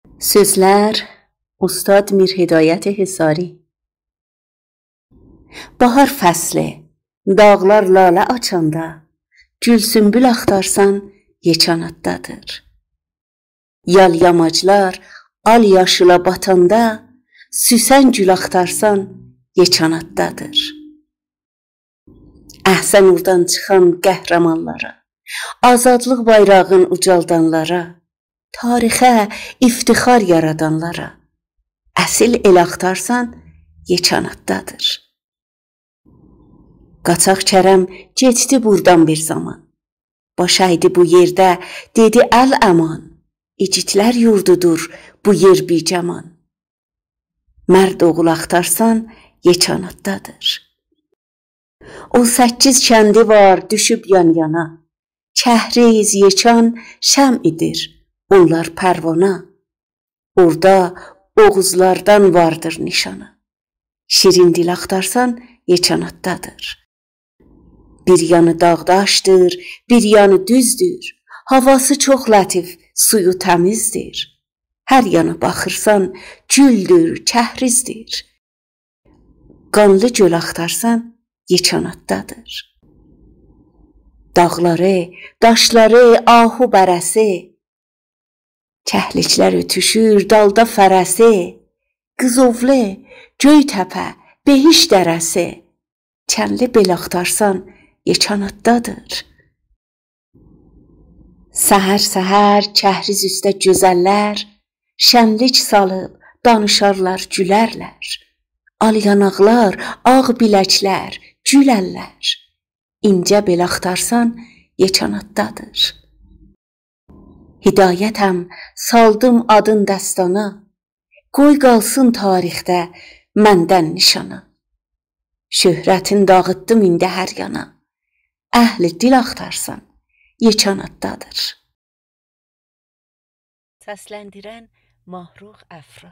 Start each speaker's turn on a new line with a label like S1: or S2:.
S1: Sözler Ustad Mirhidayət Hisari. Bahar fəsli, dağlar lalə açanda, gül sümbül axtarsan, yeçanatdadır. Yal yamaclar al yaşıla batanda, süsən gül axtarsan, yeçanatdadır. Əhsən urdan çıxan qəhrəmanlara, azadlıq bayrağın ucaldanlara, tarixə iftixar yaradanlara, əsil el axtarsan, yeçanatdadır. Qaçaq Kərəm keçdi burdan bir zaman, baş əydi bu yerdə, dedi əl-əman, igidlər yurdudur bu yer bicəman. Mərd oğul axtarsan, yeçanatdadır. 18 kəndi var düşüb yan-yana, Kəhriz, yeçan, şəm'idir, onlar pərvana. Orada oğuzlardan vardır nişanı, şirin dil axtarsan, yeçanatdadır. Bir yanı dağdaşdır, bir yanı düzdür, havası çox lətif, suyu təmizdir. Hər yana baxırsan, güldür, kəhrizdir. Qanlı göl axtarsan, yeçanatdadır. Dağları, daşları, ahu bərəsi, kəhliklər ötüşür dalda fərəsi, Qızovlu, Göytəpə, Behiş dərəsi, Kənli bel axtarsan, yeçanatdadır. Səhər-səhər kəhriz üstə gözəllər, şənlik salıb danışarlar, gülərlər. Al yanaqlar, ağ biləklər, gül əllər, İncə bel axtarsan, yeçanatdadır. Hidayətəm, saldım adın dəstana, qoy qalsın tarixdə məndən nişana. Şöhrətin dağıtdım indi hər yana, əhli dil axtarsan, yeçanatdadır.
S2: Səsləndirən Mahruq Əfra.